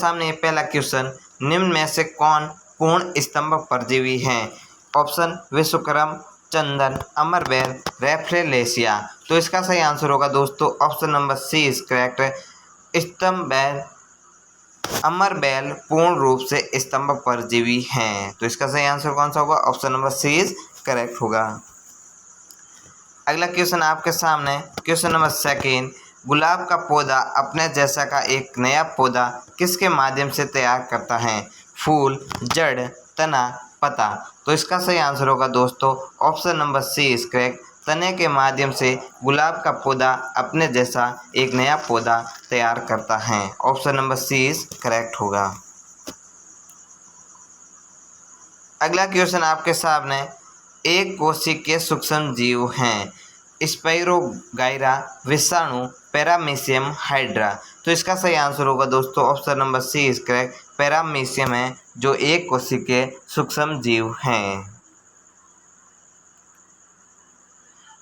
सामने ये पहला क्वेश्चन, निम्न में से कौन पूर्ण स्तंभ परजीवी हैं? ऑप्शन विश्वकर्म, चंदन, अमरबेल, रेफ्लेशिया। तो इसका सही आंसर होगा दोस्तों option number C is correct. स्तंभबेल, अमरबेल पूर्ण रूप से स्तंभ परजीवी हैं। तो इसका सही आंसर कौन सा होगा? Option number C is correct होगा। अगला क्वेश्चन आपके सामने, क्वेश्चन नंबर सेकेंड, गुलाब का पौधा अपने जैसा का एक नया पौधा किसके माध्यम से तैयार करता है? फूल, जड़, तना, पत्ता। तो इसका सही आंसर होगा दोस्तों option number C is correct. तने के माध्यम से गुलाब का पौधा अपने जैसा एक नया पौधा तैयार करता है। Option number C is correct होगा। अगला क्वेश्चन आपके सामने, एक कोशिकीय सूक्ष्म जीव हैं स्पाइरोगाइरा, विषाणु, पैरामीशियम, हाइड्रा। तो इसका सही आंसर होगा दोस्तों option number C is correct. Paramecium है जो एक कोशिकीय सूक्ष्म जीव हैं।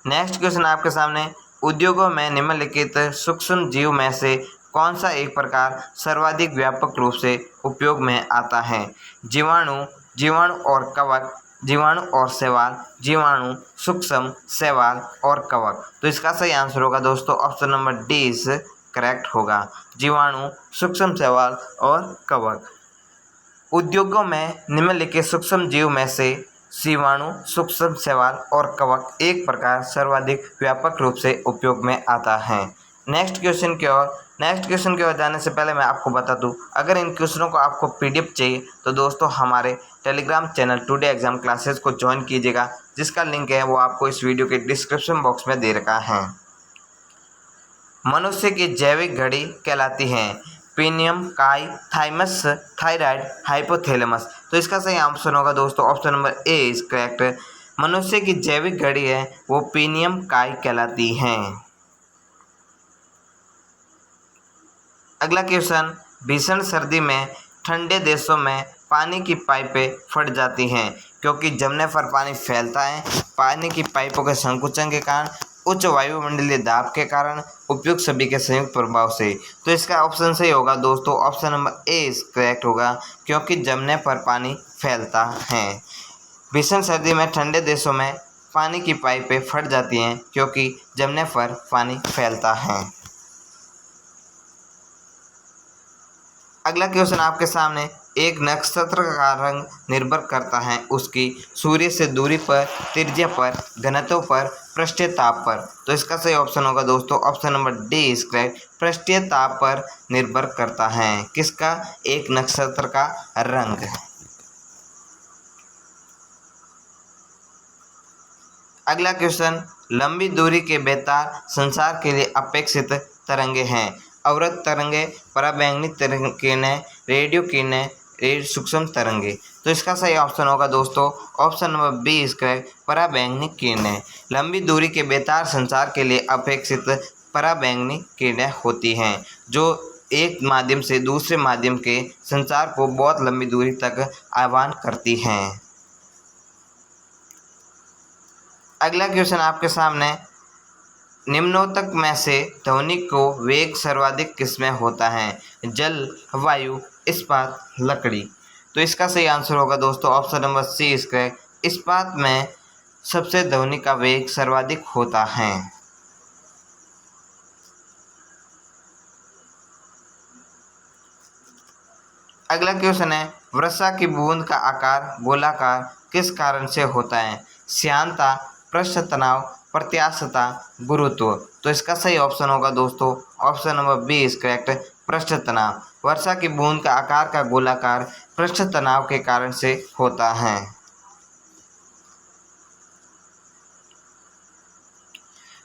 नेक्स्ट क्वेश्चन आपके सामने, उद्योगों में निम्नलिखित सूक्ष्म जीव में से कौन सा एक प्रकार सर्वाधिक व्यापक रूप से उपयोग में आता है? जीवाणु, जीवाणु और कवक, जीवाणु और शैवाल, जीवाणु, सूक्ष्म, शैवाल और कवक। तो इसका सही आंसर होगा दोस्तों option number D is correct होगा। जीवाणु, सूक्ष्म, शैवाल और कवक। उद्योगों में निम्नलिखित सूक्ष्म जीव में से जीवाणु, सूक्ष्म, शैवाल और कवक एक प्रकार सर्वाधिक व्यापक रूप से उपयोग में आता है। नेक्स्ट क्वेश्चन की ओर जाने से पहले मैं आपको बता दूं, अगर इन क्वेश्चनों को आपको पीडीएफ चाहिए तो दोस्तों हमारे Telegram channel today exam classes को ज्वाइन कीजिएगा, जिसका लिंक है वो आपको इस वीडियो के डिस्क्रिप्शन बॉक्स में दे रखा है। मनुष्य की जैविक घड़ी कहलाती है पीनियम, काई, थाइमस, थायराइड, हाइपोथैलेमस। तो इसका सही आंसर होगा दोस्तों option number A is correct. मनुष्य की जैविक घड़ी है वो पीनियम, काई कहलाती हैं। अगला क्वेश्चन, भीषण सर्दी में ठंडे देशों में पानी की पाइपें फट जाती हैं क्योंकि जमने पर पानी फैलता है। पानी की पाइपों के संकुचन के कारण, उच्च वायुमंडलीय दाब के कारण, उपयुक्त सभी के संयुक्त प्रभाव से। तो इसका ऑप्शन सही होगा दोस्तों option number A is correct होगा, क्योंकि जमने पर पानी फैलता है। भीषण सर्दी में ठंडे देशों में पानी की पाइपें फट जाती हैं क्योंकि जमने पर पानी फैलता है। अगला क्वेश्चन आपके सामने, एक नक्षत्र का रंग निर्भर करता है उसकी सूर्य से दूरी पर, त्रिज्या पर, घनत्व पर, पृष्ठीय ताप पर। तो इसका सही ऑप्शन होगा दोस्तों option number D is correct. पृष्ठीय ताप पर निर्भर करता है किसका? एक नक्षत्र का रंग। अगला क्वेश्चन, लंबी दूरी के बेतार संचार के लिए अपेक्षित तरंगे हैं अवरत तरंगे, पराबैंगनी किरणें, रेडियो किरणें, सूक्ष्म तरंगे। तो इसका सही ऑप्शन होगा दोस्तों option number B is correct. पराबैंगनी किरणें लंबी दूरी के बेतार संचार के लिए अपेक्षित पराबैंगनी किरणें होती हैं जो एक माध्यम से दूसरे माध्यम के संचार को बहुत लंबी दूरी तक आह्वान करती हैं। अगला क्वेश्चन आपके सामने, निम्नोक्तक में से ध्वनि को वेग सर्वाधिक किसमें होता है? जल, वायु, इस्पात, लकड़ी। तो इसका सही आंसर होगा दोस्तों option number C is correct. इस्पात में सबसे ध्वनि का वेग सर्वाधिक होता है। अगला क्वेश्चन है, वर्षा की बूंद का आकार गोलाकार किस कारण से होता है? श्यानता, पृष्ठ तनाव, प्रत्यास्थता, गुरुत्व। तो इसका सही ऑप्शन होगा दोस्तों option number B is correct. पृष्ठ तनाव। वर्षा की बूंद का आकार का गोलाकार पृष्ठ तनाव के कारण से होता है।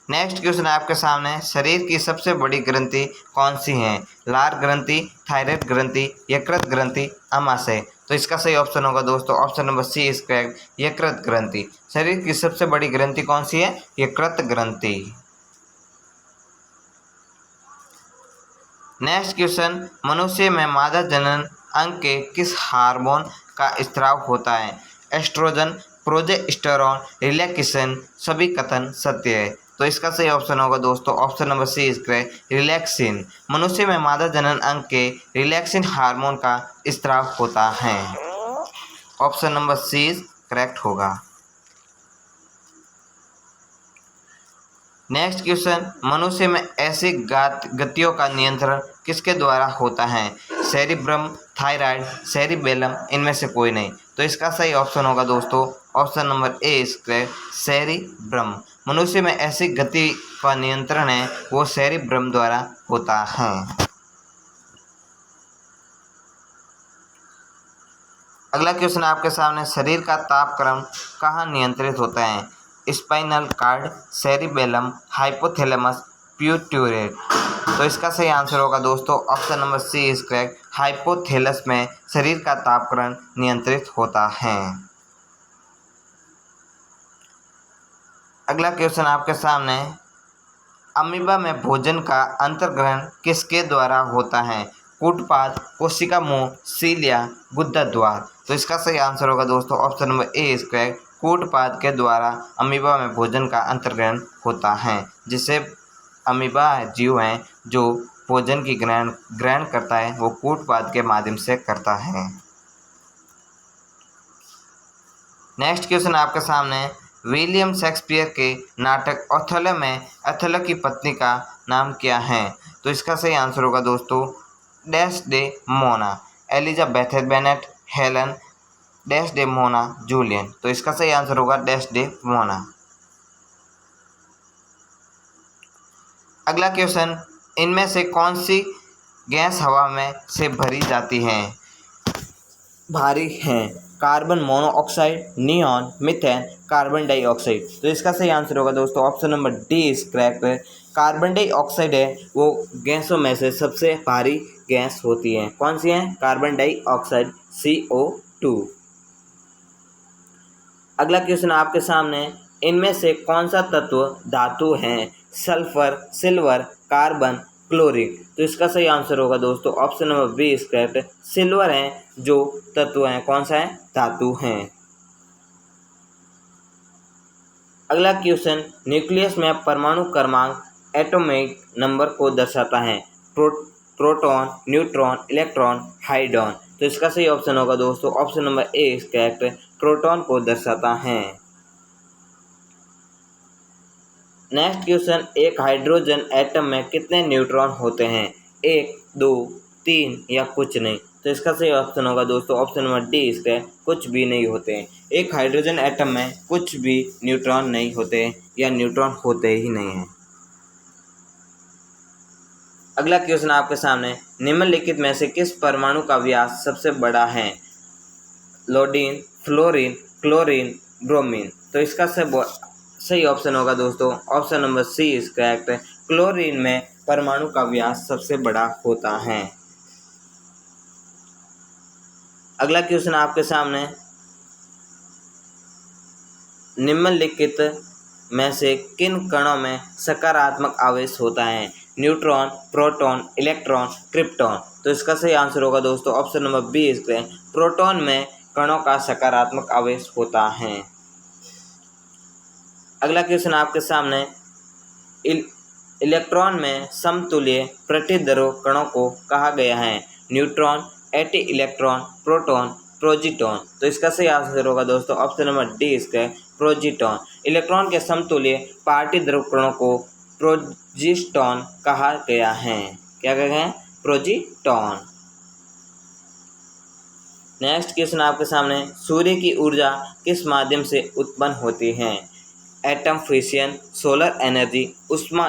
नेक्स्ट क्वेश्चन आपके सामने, शरीर की सबसे बड़ी ग्रंथि कौन सी है? लार ग्रंथि, थायराइड ग्रंथि, यकृत ग्रंथि, अमाशय। तो इसका सही ऑप्शन होगा दोस्तों option number C is correct. यकृत ग्रंथि। शरीर की सबसे बड़ी ग्रंथि कौन सी है? यकृत ग्रंथि। नेक्स्ट क्वेश्चन, मनुष्य में मादा जनन अंग के किस हार्मोन का स्त्राव होता है? एस्ट्रोजन, प्रोजेस्टेरॉन, रिलैक्सेशन, सभी कथन सत्य है। तो इसका सही ऑप्शन होगा दोस्तों option number C is correct relaxin. मनुष्य में मादा जनन अंग के रिलैक्सिन हार्मोन का स्त्राव होता है। Option number C is correct होगा। नेक्स्ट क्वेश्चन, मनुष्य में ऐसी गतियों का नियंत्रण किसके द्वारा होता है? सेरिब्रम, थायराइड, सेरिबेलम, इनमें से कोई नहीं। तो इसका सही ऑप्शन होगा दोस्तों option number A is correct cerebrum. मनुष्य में ऐसी गति का नियंत्रण है वो सेरिब्रम द्वारा होता है। अगला क्वेश्चन आपके सामने, शरीर का तापक्रम कहाँ नियंत्रित होता है? Spinal cord, cerebellum, hypothalamus, pituitary. तो इसका सही आंसर होगा दोस्तों option number C is correct hypothalamus में शरीर का तापक्रम नियंत्रित होता है। अगला क्वेश्चन आपके सामने, अमीबा में भोजन का अंतर्ग्रहण किसके द्वारा होता है? कूटपाद, कोशिका मुंह, सील या गुदा द्वार। तो इसका सही आंसर होगा दोस्तों option number A is correct कूटपाद के द्वारा अमीबा में भोजन का अंतर्ग्रहण होता है, जिससे अमीबा जीव हैं जो भोजन की ग्रहण करता है वो कूटपाद के माध्यम से करता है। नेक्स्ट क्वेश्चन आपके सामने, विलियम शेक्सपियर के नाटक ओथेलो में ओथेलो की पत्नी का नाम क्या है? तो इसका सही आंसर होगा दोस्तों Desdemona, Elizabeth Bennet, Helen, Desdemona, Julian. तो इसका सही आंसर होगा डेस्डेमोना। अगला क्वेश्चन, इनमें से कौन सी गैस हवा में से भरी जाती है? भारी हैं? Carbon monoxide, neon, methane, carbon dioxide. तो इसका सही आंसर होगा दोस्तों option number D is correct. Carbon dioxide है वो गैसों में से सबसे भारी गैस होती है। कौन सी है? Carbon dioxide, CO2। अगला क्वेश्चन आपके सामने, इनमें से कौन सा तत्व धातु है? Sulphur, silver, carbon, chlorine. तो इसका सही आंसर होगा दोस्तों option number B is correct silver है जो तत्व है। कौन सा है? धातु है। अगला क्वेश्चन, न्यूक्लियस में परमाणु क्रमांक एटॉमिक नंबर को दर्शाता है। Proton, neutron, electron, hydron. तो इसका सही ऑप्शन होगा दोस्तों option number A is correct proton को दर्शाता है। नेक्स्ट क्वेश्चन, एक हाइड्रोजन एटम में कितने न्यूट्रॉन होते हैं? 1, 2, 3 या कुछ नहीं। तो इसका सही ऑप्शन होगा दोस्तों option number D is correct कुछ भी नहीं होते हैं। एक हाइड्रोजन एटम में कुछ भी न्यूट्रॉन नहीं होते या न्यूट्रॉन होते ही नहीं हैं। अगला क्वेश्चन आपके सामने, निम्नलिखित में से किस परमाणु का व्यास सबसे बड़ा है? Iodine, fluorine, chlorine, bromine. तो इसका सही ऑप्शन होगा दोस्तों option number C is correct chlorine में परमाणु का व्यास सबसे बड़ा होता है। अगला क्वेश्चन आपके सामने, निम्नलिखित में से किन कणों में सकारात्मक आवेश होता है? Neutron, proton, electron, krypton. तो इसका सही आंसर होगा दोस्तों option number B is correct proton में कणों का सकारात्मक आवेश होता है। अगला क्वेश्चन आपके सामने, इलेक्ट्रॉन में समतुल्य प्रतिदरों कणों को कहा गया है? Neutron, anti electron, proton, positron. तो इसका सही आंसर होगा दोस्तों option number D is correct positron. Electron के समतुल्य पार्थिव कणों को प्रोजीस्टॉन कहा गया है। क्या कहा गया है? प्रोजीटॉन। नेक्स्ट क्वेश्चन आपके सामने, सूर्य की ऊर्जा किस माध्यम से उत्पन्न होती है? एटम फिशन, सोलर एनर्जी, उष्मा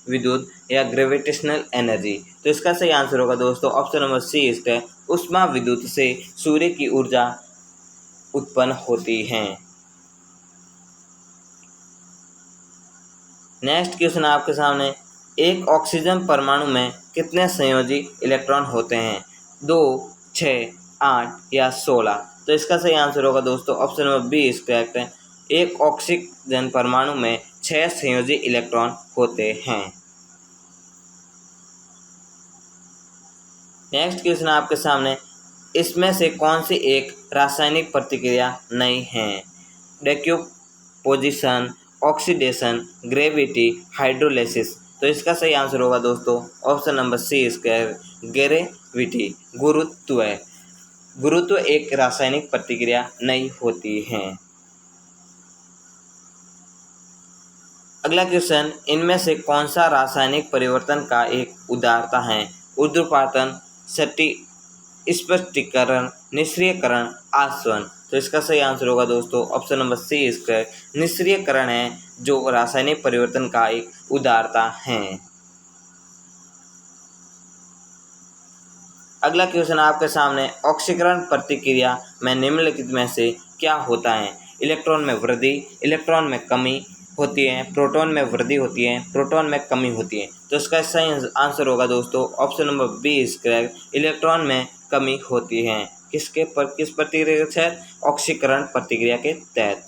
विद्युत या ग्रेविटेशनल एनर्जी। तो इसका सही आंसर होगा दोस्तों option number C is correct उष्मा विद्युत से सूर्य की ऊर्जा उत्पन्न होती है। नेक्स्ट क्वेश्चन आपके सामने, एक ऑक्सीजन परमाणु में कितने संयोजी इलेक्ट्रॉन होते हैं? 2, 6, 8 या 16। तो इसका सही आंसर होगा दोस्तों option number B is correct एक ऑक्सीजन परमाणु में 6 संयोजी इलेक्ट्रॉन होते हैं। नेक्स्ट क्वेश्चन आपके सामने, इसमें से कौन सी एक रासायनिक प्रतिक्रिया नहीं है? डेक्यूपोजिशन, ऑक्सीडेशन, ग्रेविटी, हाइड्रोलिसिस। तो इसका सही आंसर होगा दोस्तों ऑप्शन नंबर सी इसका ग्रेविटी, गुरुत्व। गुरुत्व एक रासायनिक प्रतिक्रिया नहीं होती है। अगला क्वेश्चन, इनमें से कौन सा रासायनिक परिवर्तन का एक उदाहरण है? ऊर्ध्वपातन, स्पष्टीकरण, निष्क्रियकरण, आसवन। तो इसका सही आंसर होगा दोस्तों ऑप्शन नंबर सी इसका निष्क्रियकरण है, जो रासायनिक परिवर्तन का एक उदाहरण है। अगला क्वेश्चन आपके सामने, ऑक्सीकरण प्रतिक्रिया में निम्नलिखित में से क्या होता है? इलेक्ट्रॉन में वृद्धि, इलेक्ट्रॉन में कमी होती है, प्रोटॉन में वृद्धि होती है, प्रोटॉन में कमी होती है। तो इसका सही आंसर होगा दोस्तों ऑप्शन नंबर बी इसका इलेक्ट्रॉन में कमी होती है। किस प्रतिक्रिया के तहत? ऑक्सीकरण प्रतिक्रिया के तहत।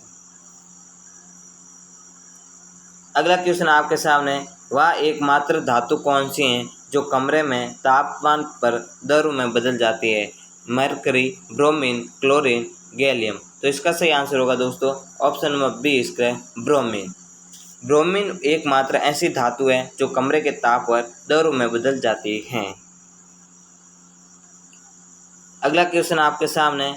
अगला क्वेश्चन आपके सामने, वह एकमात्र धातु कौन सी है जो कमरे में तापमान पर दरों में बदल जाती है? Mercury, bromine, chlorine, gallium. तो इसका सही आंसर होगा दोस्तों ऑप्शन नंबर बी इसका ब्रोमीन। ब्रोमीन एकमात्र ऐसी धातु है जो कमरे के ताप पर दरों में बदल जाती है। अगला क्वेश्चन आपके सामने,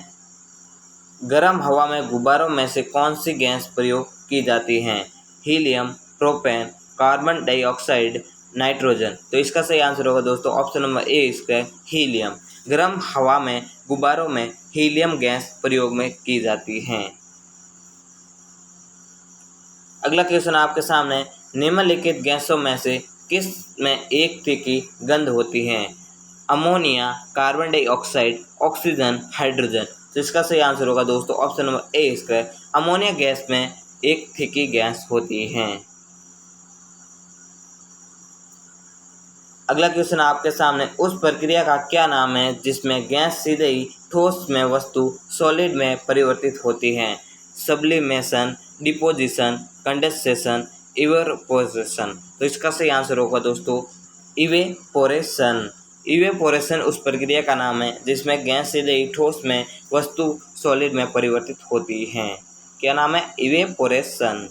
गर्म हवा में गुब्बारों में से कौन सी गैस प्रयोग की जाती है? Helium, propane, carbon dioxide, nitrogen. तो इसका सही आंसर होगा दोस्तों ऑप्शन नंबर ए इसका हीलियम। गर्म हवा में गुब्बारों में हीलियम गैस प्रयोग में की जाती है। अगला क्वेश्चन आपके सामने, निम्नलिखित गैसों में से किस में एक तीखी गंध होती है? Ammonia, carbon dioxide, oxygen, hydrogen. तो इसका सही आंसर होगा दोस्तों ऑप्शन नंबर ए इसका अमोनिया गैस में एक तीखी गैस होती है। अगला क्वेश्चन आपके सामने, उस प्रक्रिया का क्या नाम है जिसमें गैस सीधे ही ठोस में वस्तु सॉलिड में परिवर्तित होती है? Sublimation, deposition, condensation, evaporation. तो इसका सही आंसर होगा दोस्तों इवेपोरेशन। इवेपोरेशन उस प्रक्रिया का नाम है जिसमें गैस सीधे ही ठोस में वस्तु सॉलिड में परिवर्तित होती है। क्या नाम है? इवेपोरेशन।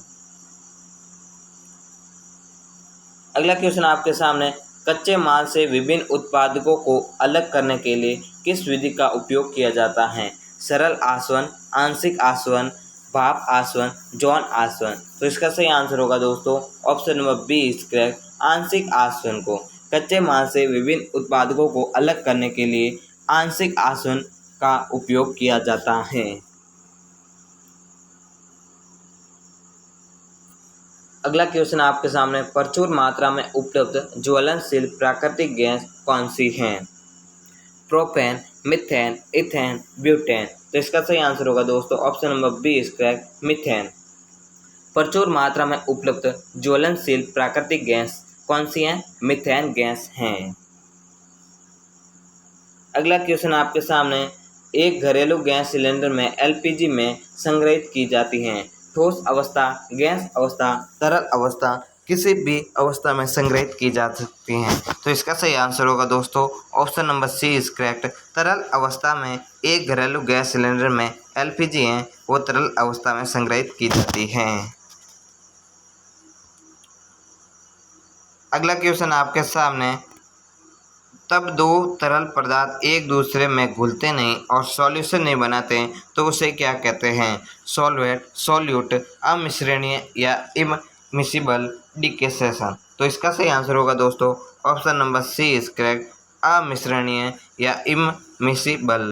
अगला क्वेश्चन आपके सामने, कच्चे माल से विभिन्न उत्पादों को अलग करने के लिए किस विधि का उपयोग किया जाता है? सरल आसवन, आंशिक आसवन, भाप आसवन, जौन आसवन। तो इसका सही आंसर होगा दोस्तों ऑप्शन नंबर बी इसका आंशिक आसवन को। कच्चे माल से विभिन्न उत्पादों को अलग करने के लिए आंशिक आसवन का उपयोग किया जाता है। अगला क्वेश्चन आपके सामने, प्रचुर मात्रा में उपलब्ध ज्वलनशील प्राकृतिक गैस कौन सी है? Propane, methane, ethane, butane. तो इसका सही आंसर होगा दोस्तों ऑप्शन नंबर बी इसका मीथेन। प्रचुर मात्रा में उपलब्ध ज्वलनशील प्राकृतिक गैस कौन सी है? मीथेन गैस है। अगला क्वेश्चन आपके सामने, एक घरेलू गैस सिलेंडर में एलपीजी में संग्रहित की जाती हैं ठोस अवस्था, गैस अवस्था, तरल अवस्था, किसी भी अवस्था में संग्रहित की जा सकती हैं। तो इसका सही आंसर होगा दोस्तों option number C is correct. तरल अवस्था में एक घरेलू गैस सिलेंडर में एलपीजी हैं वो तरल अवस्था में संग्रहित की जाती हैं। अगला क्वेश्चन आपके सामने, तब दो तरल पदार्थ एक दूसरे में घुलते नहीं और सॉल्यूशन नहीं बनाते तो उसे क्या कहते हैं? सॉल्वेट, सॉल्यूट, अमिश्रणीय या इममिसिबल डिकेसेशन। तो इसका सही आंसर होगा दोस्तों option number C is correct, अमिश्रणीय या इममिसिबल।